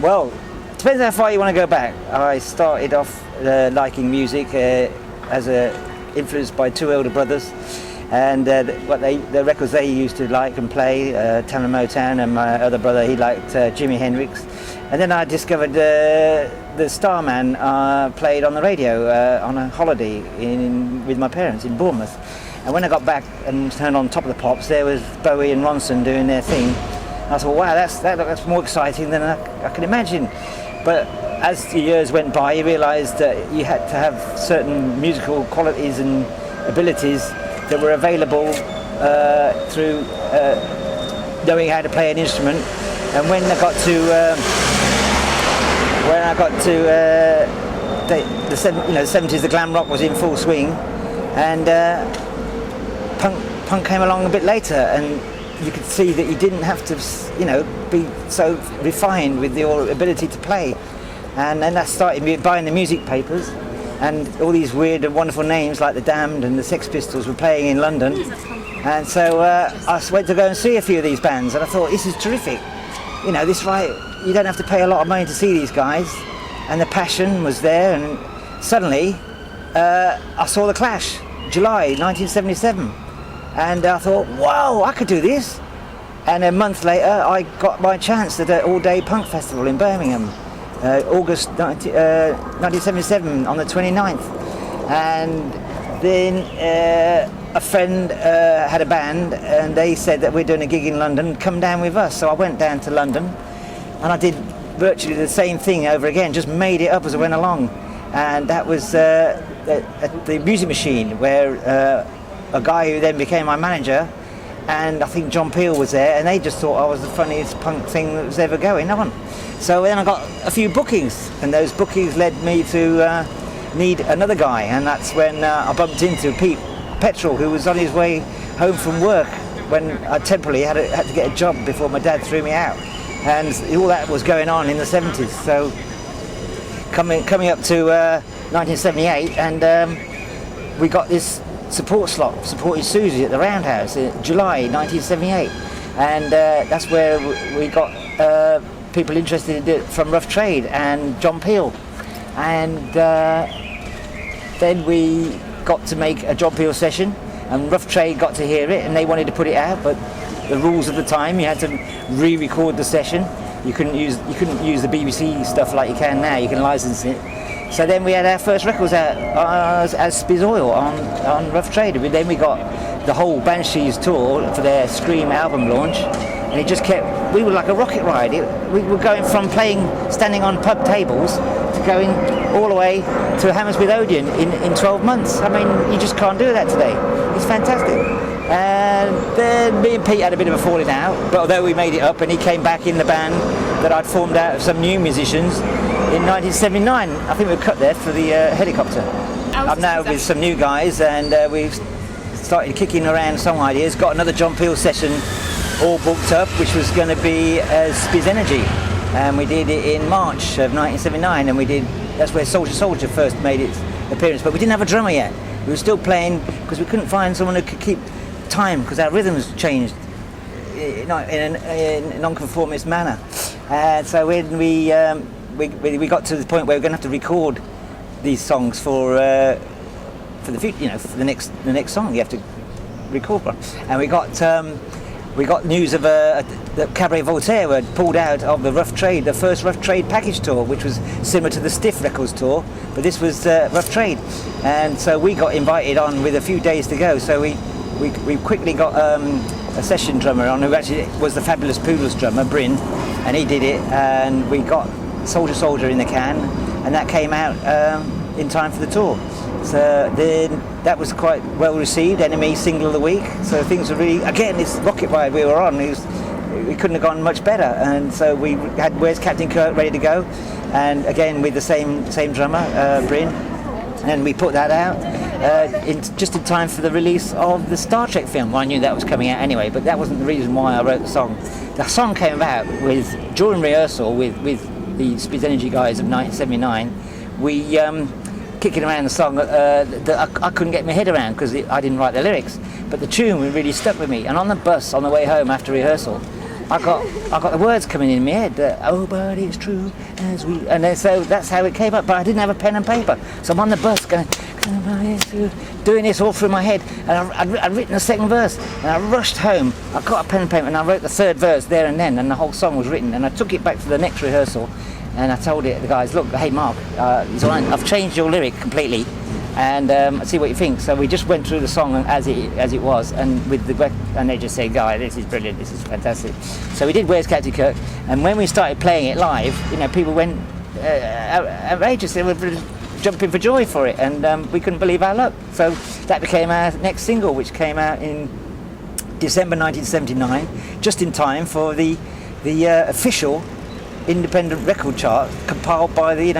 Well, depends how far you want to go back. I started off liking music influenced by two elder brothers, and the records they used to like and play, Tamla Motown, and my other brother, he liked Jimi Hendrix. And then I discovered the Starman played on the radio on a holiday with my parents in Bournemouth. And when I got back and turned on Top of the Pops, there was Bowie and Ronson doing their thing. I thought, wow, that's more exciting than I could imagine. But as the years went by, you realised that you had to have certain musical qualities and abilities that were available through knowing how to play an instrument. And when I got to the 70s, the glam rock was in full swing, and punk came along a bit later, and you could see that you didn't have to, be so refined with your ability to play. And then I started buying the music papers, and all these weird and wonderful names like the Damned and the Sex Pistols were playing in London. And so I went to go and see a few of these bands, and I thought, this is terrific. You don't have to pay a lot of money to see these guys, and the passion was there. And suddenly I saw the Clash, July 1977, and I thought, wow, I could do this. And a month later I got my chance at an all-day punk festival in Birmingham, August 1977 on the 29th. And then a friend had a band, and they said that we're doing a gig in London, come down with us. So I went down to London, and I did virtually the same thing over again, just made it up as I went along. And that was at the Music Machine, where a guy who then became my manager, and I think John Peel was there, and they just thought I was the funniest punk thing that was ever going on. So then I got a few bookings, and those bookings led me to need another guy, and that's when I bumped into Pete Petrol, who was on his way home from work when I temporarily had to get a job before my dad threw me out, and all that was going on in the 70s. So coming up to 1978, and we got this support slot, supporting Susie at the Roundhouse in July 1978, and that's where we got people interested in it from Rough Trade and John Peel, and then we got to make a John Peel session, and Rough Trade got to hear it, and they wanted to put it out, but the rules of the time, you had to re-record the session. You couldn't use the BBC stuff like you can now. You can license it. So then we had our first records out as Spizz Oil on Rough Trade. Then we got the whole Banshees tour for their Scream album launch, and it just kept. We were like a rocket ride. We were going from standing on pub tables, to going all the way to Hammersmith Odeon in 12 months. I mean, you just can't do that today. It's fantastic. And then me and Pete had a bit of a falling out, but although we made it up, and he came back in the band that I'd formed out of some new musicians in 1979. I think we were cut there for the Helicopter. I'm now with some new guys, and we've started kicking around song ideas. Got another John Peel session all booked up, which was going to be Spizz Energy, and we did it in March of 1979, and that's where Soldier first made its appearance, but we didn't have a drummer yet. We were still playing because we couldn't find someone who could keep time, because our rhythms changed in a non-conformist manner. So when we got to the point where we're going to have to record these songs for the future, for the next song you have to record one. And we got news of that Cabaret Voltaire had pulled out of the Rough Trade, the first Rough Trade package tour, which was similar to the Stiff Records tour, but this was Rough Trade. And so we got invited on with a few days to go. So we quickly got a session drummer on, who actually was the Fabulous Poodles drummer, Bryn, and he did it, and we got Soldier in the can, and that came out in time for the tour. So then that was quite well received, Enemy Single of the Week, so things were really, again, this rocket ride we were on, we couldn't have gone much better, and so we had Where's Captain Kirk ready to go, and again with the same drummer, Bryn, and we put that out just in time for the release of the Star Trek film. Well, I knew that was coming out anyway, but that wasn't the reason why I wrote the song. The song came about during rehearsal with the Spizz Energy guys of 1979. We kicking around the song that I couldn't get my head around because I didn't write the lyrics, but the tune really stuck with me. And on the bus on the way home after rehearsal, I got the words coming in my head. Oh, but it's true as we, and then, so that's how it came up. But I didn't have a pen and paper, so I'm on the bus going, doing this all through my head. And I'd written the second verse, and I rushed home. I got a pen and paper, and I wrote the third verse there and then, and the whole song was written. And I took it back to the next rehearsal, and I told the guys, look, hey Mark, I've changed your lyric completely. And see what you think. So we just went through the song as it was, and and they just said, "Guy, this is brilliant. This is fantastic." So we did "Where's Captain Kirk," and when we started playing it live, people went outrageous. They were jumping for joy for it, and we couldn't believe our luck. So that became our next single, which came out in December 1979, just in time for the official independent record chart compiled by the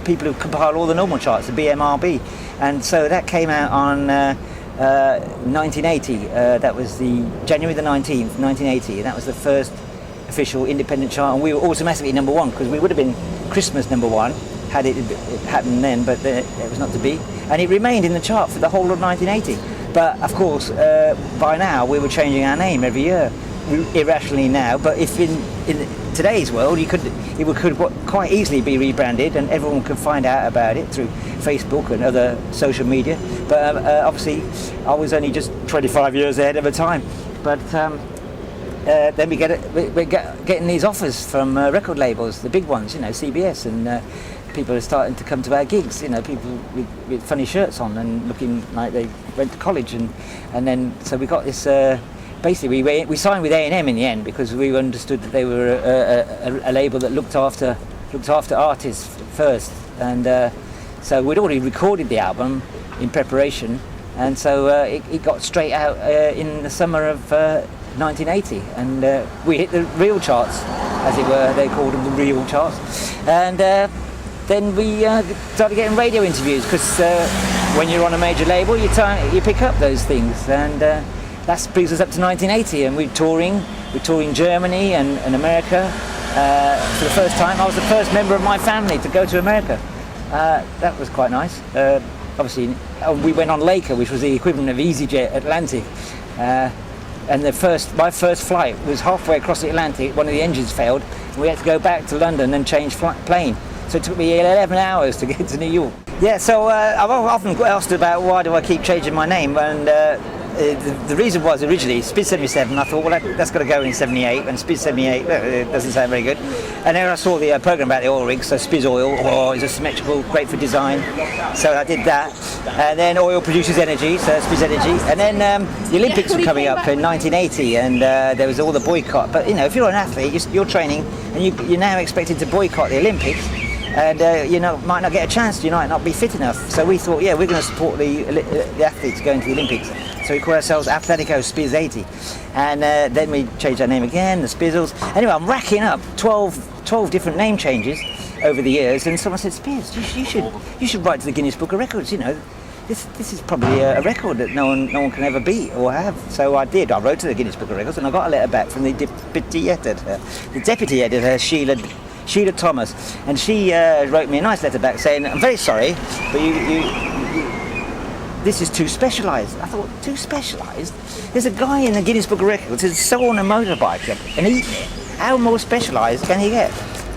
people who compile all the normal charts, the BMRB. And so that came out on 1980. That was the January the 19th, 1980, and that was the first official independent chart, and we were automatically number one, because we would have been Christmas number one had it happened then, but it was not to be, and it remained in the chart for the whole of 1980. But of course, by now we were changing our name every year, irrationally now. But if in today's world, it could quite easily be rebranded, and everyone could find out about it through Facebook and other social media. But obviously, I was only just 25 years ahead of the time. But then we're getting these offers from record labels, the big ones, CBS, and people are starting to come to our gigs. People with funny shirts on and looking like they went to college, and then so we got this. Basically, we signed with A&M in the end, because we understood that they were a label that looked after artists first, and so we'd already recorded the album in preparation, and so it got straight out in the summer of 1980, and we hit the real charts, as it were. They called them the real charts, and then we started getting radio interviews, because when you're on a major label, you pick up those things, and that brings us up to 1980, and we're touring Germany and America for the first time. I was the first member of my family to go to America. That was quite nice. Obviously, we went on Laker, which was the equivalent of EasyJet Atlantic, and my first flight was halfway across the Atlantic. One of the engines failed, and we had to go back to London and change plane. So it took me 11 hours to get to New York. Yeah, so I've often asked about why do I keep changing my name, and the reason was originally Spizz 77. I thought, well, that's got to go in 78, and Spizz 78 doesn't sound very good. And then I saw the program about the oil rigs, so Spizz Oil, is a symmetrical, great for design. So I did that. And then oil produces energy, so Spizz Energy. And then the Olympics were coming up in 1980, and there was all the boycott. But if you're an athlete, you're training, and you're now expected to boycott the Olympics. And might not get a chance, you might not be fit enough. So we thought, we're going to support the athletes going to the Olympics. So we call ourselves Atletico Spizz 80. And then we changed our name again, the Spizzles. Anyway, I'm racking up 12 different name changes over the years, and someone said, Spizz, you should write to the Guinness Book of Records. This is probably a record that no one can ever beat or have. So I did. I wrote to the Guinness Book of Records, and I got a letter back from the deputy editor, Sheila Thomas, and she wrote me a nice letter back saying, I'm very sorry, but this is too specialised. I thought, too specialised? There's a guy in the Guinness Book of Records who's so on a motorbike, and how more specialised can he get?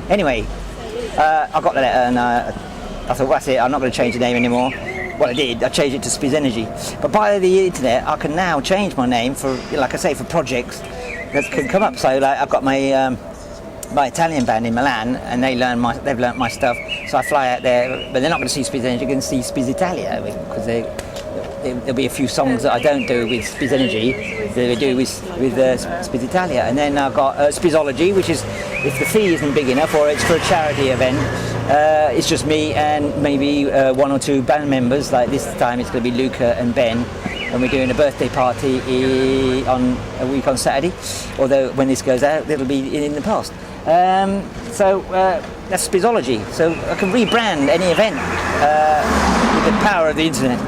Anyway, I got the letter, and I thought, that's it, I'm not going to change the name anymore. Well, I did. I changed it to Spizz Energy. But by the internet, I can now change my name for, like I say, for projects that can come up. So, like, I've got my Italian band in Milan, and they've learned my stuff. So I fly out there, but they're not going to see Spizz Energy. They're going to see Spizz Italia, because there'll be a few songs that I don't do with Spizz Energy that they do with Spizz Italia. And then I've got Spizzology, which is, if the fee isn't big enough or it's for a charity event, it's just me and maybe one or two band members. Like this time it's going to be Luca and Ben, and we're doing a birthday party on a week on Saturday, although when this goes out it'll be in the past. So that's Spizzology. So I can rebrand any event with the power of the internet,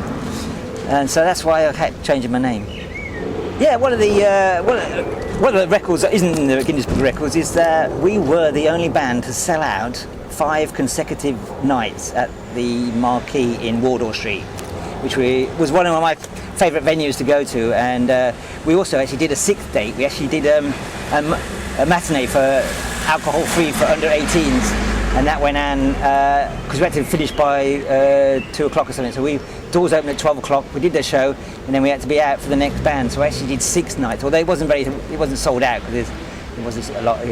and so that's why I kept changing my name. Yeah, one of the records that isn't in the Guinness Book of Records is that we were the only band to sell out 5 consecutive nights at the Marquee in Wardour Street, which was one of my favourite venues to go to, and we also actually did a 6th date. We actually did a matinee for alcohol free for under 18s, and that went on because we had to finish by 2 o'clock or something. So doors opened at 12 o'clock. We did the show, and then we had to be out for the next band. So I actually did 6 nights. Although it wasn't sold out because there was a lot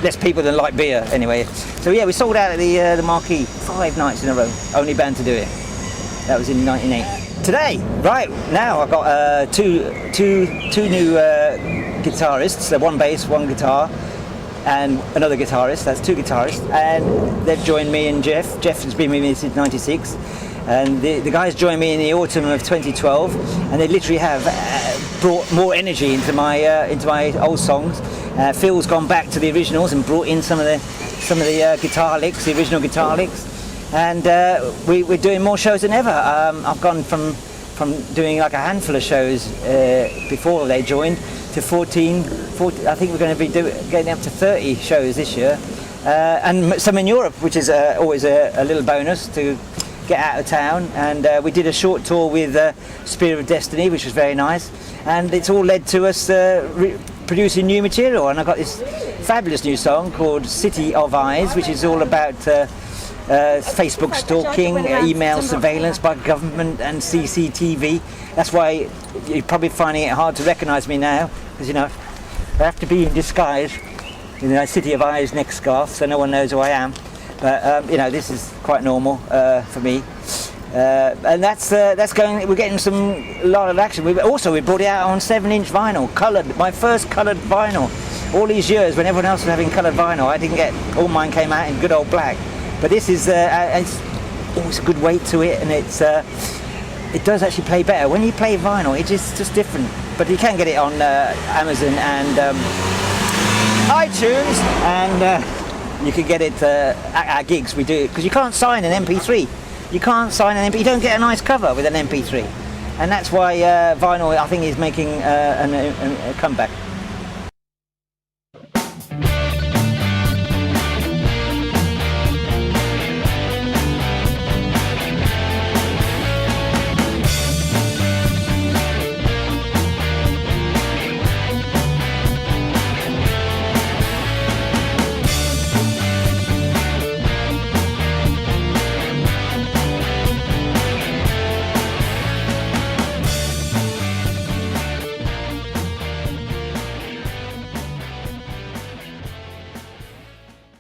less people than like beer anyway. So yeah, we sold out at the Marquee 5 nights in a row. Only band to do it. That was in 1998. Today, right now, I've got two new guitarists. One bass, one guitar, and another guitarist. That's 2 guitarists, and they've joined me and Jeff. Jeff has been with me since '96, and the guys joined me in the autumn of 2012, and they literally have brought more energy into my old songs. Phil's gone back to the originals and brought in some of the guitar licks, the original guitar licks, and we're doing more shows than ever. I've gone from doing like a handful of shows before they joined to 14. I think we're going to be getting up to 30 shows this year, and some in Europe, which is always a little bonus to get out of town. And we did a short tour with Spear of Destiny, which was very nice, and it's all led to us producing new material. And I got this fabulous new song called City of Eyes, which is all about Facebook stalking, email surveillance by government and CCTV. That's why you're probably finding it hard to recognise me now, because I have to be in disguise in the City of Eyes neck scarf, so no one knows who I am. But this is quite normal for me, and that's going. We're getting a lot of action. We brought it out on 7-inch vinyl, coloured. My first coloured vinyl. All these years, when everyone else was having coloured vinyl, I didn't get. All mine came out in good old black. But this is it's always a good weight to it, and it does actually play better when you play vinyl. It's just different. But you can get it on Amazon and iTunes, and you can get it at our gigs. We do it because you can't sign an MP3. You can't sign an MP3. You don't get a nice cover with an MP3, and that's why vinyl, I think, is making a comeback.